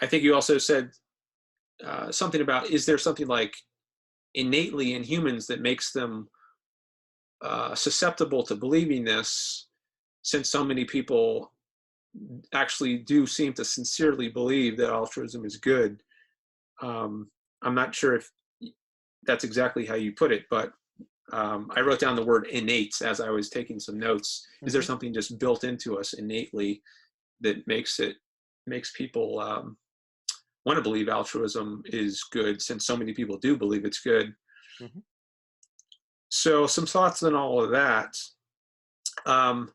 I think you also said something about, is there something like innately in humans that makes them susceptible to believing this, since so many people actually do seem to sincerely believe that altruism is good. I'm not sure if that's exactly how you put it, but I wrote down the word innate as I was taking some notes. Is there Hmm. something just built into us innately that makes people want to believe altruism is good, since so many people do believe it's good? Hmm. So some thoughts on all of that. Um,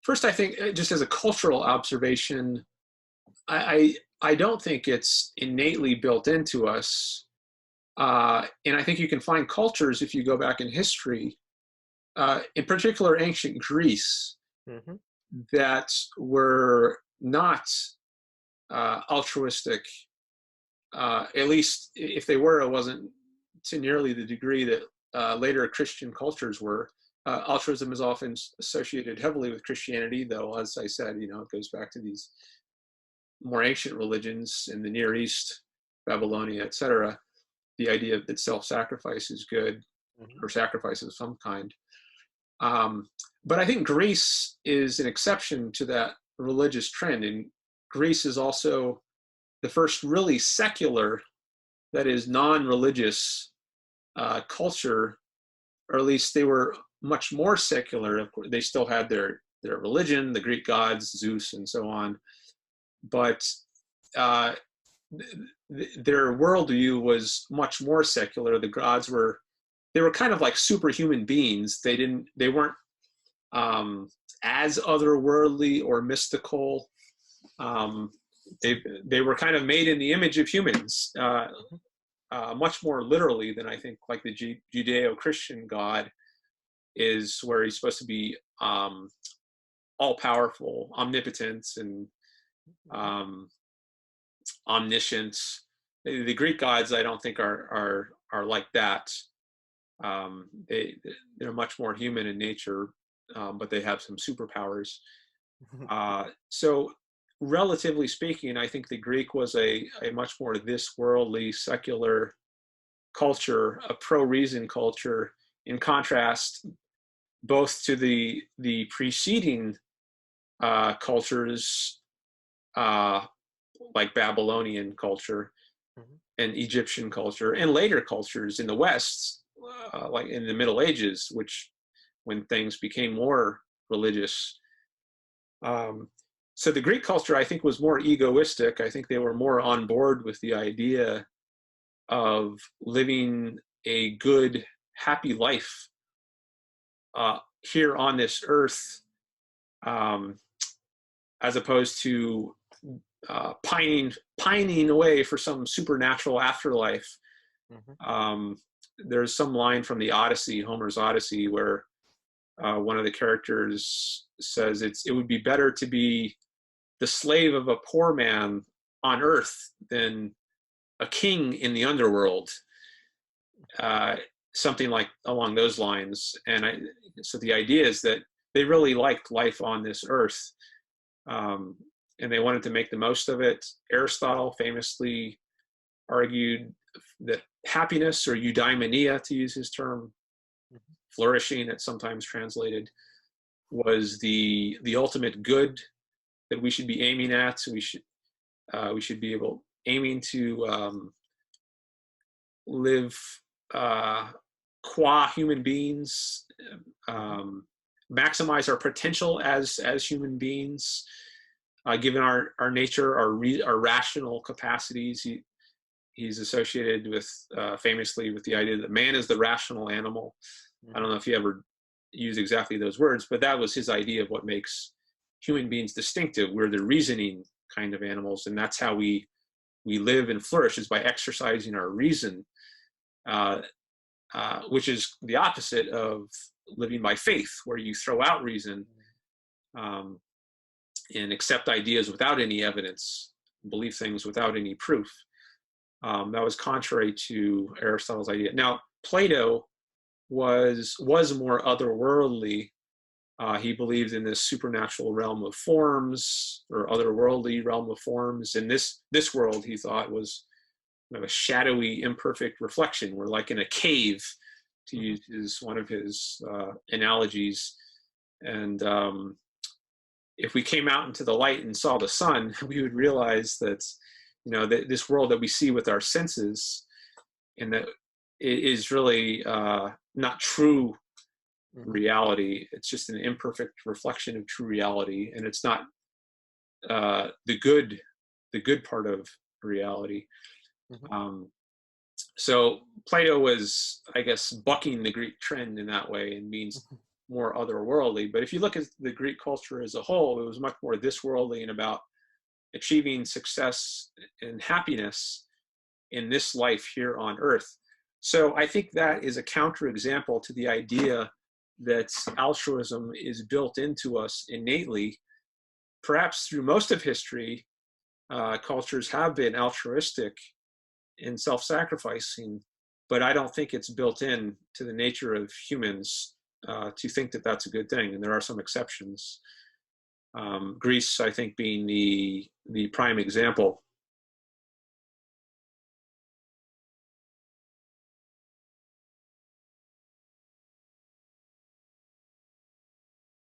First, I think just as a cultural observation, I don't think it's innately built into us. And I think you can find cultures, if you go back in history, in particular ancient Greece, Hmm. that were not altruistic. At least if they were, it wasn't to nearly the degree that later Christian cultures were. Altruism is often associated heavily with Christianity, though, as I said, it goes back to these more ancient religions in the Near East, Babylonia, etc. The idea that self-sacrifice is good, Hmm. or sacrifice of some kind. Um, but I think Greece is an exception to that religious trend. And Greece is also the first really secular, that is non-religious culture, or at least they were much more secular. Of course, they still had their religion, the Greek gods, Zeus, and so on. But uh, their worldview was much more secular. The gods were, they were kind of like superhuman beings. They weren't as otherworldly or mystical. Um, they were kind of made in the image of humans, Hmm. much more literally than I think like the Judeo-Christian God is, where he's supposed to be all powerful, omnipotent, and Hmm. um, omniscient. The Greek gods, I don't think are like that. They're much more human in nature, but they have some superpowers. So, relatively speaking, I think the Greek was a much more this worldly, secular culture, a pro-reason culture, in contrast both to the preceding cultures, uh, like Babylonian culture Hmm. and Egyptian culture, and later cultures in the West, like in the Middle Ages, which when things became more religious. Um, so the Greek culture, I think, was more egoistic. I think they were more on board with the idea of living a good, happy life here on this earth, um, as opposed to pining away for some supernatural afterlife. Hmm. Um, there's some line from the Odyssey, Homer's Odyssey, where one of the characters says it would be better to be the slave of a poor man on earth than a king in the underworld. Uh, Something like along those lines. So the idea is that they really liked life on this earth, um, and they wanted to make the most of it. Aristotle famously argued that happiness, or eudaimonia, to use his term, flourishing, it's sometimes translated, was the ultimate good that we should be aiming at. So we should be able aiming to live uh, qua human beings, Hmm. um, maximize our potential as human beings, given our nature, our rational capacities. He's associated with famously with the idea that man is the rational animal. I don't Hmm. know if he ever used exactly those words, but that was his idea of what makes human beings distinctive. We're the reasoning kind of animals, and that's how we live and flourish, is by exercising our reason, uh, which is the opposite of living by faith, where you throw out reason, um, and accept ideas without any evidence, believe things without any proof. That was contrary to Aristotle's idea. Now, Plato was more otherworldly, He believed in this supernatural realm of forms, or otherworldly realm of forms. And this world, he thought, was a shadowy, imperfect reflection. We're like in a cave, to use one of his analogies. And if we came out into the light and saw the sun, we would realize that, that this world that we see with our senses, and that it is really not true reality. It's just an imperfect reflection of true reality, and it's not the good part of reality. So Plato was, I guess, bucking the Greek trend in that way, and means more otherworldly. But if you look at the Greek culture as a whole, it was much more this worldly and about achieving success and happiness in this life here on earth. So I think that is a counterexample to the idea that altruism is built into us innately. Perhaps through most of history, cultures have been altruistic and self-sacrificing, but I don't think it's built in to the nature of humans to think that that's a good thing. And there are some exceptions. Greece, I think, being the prime example.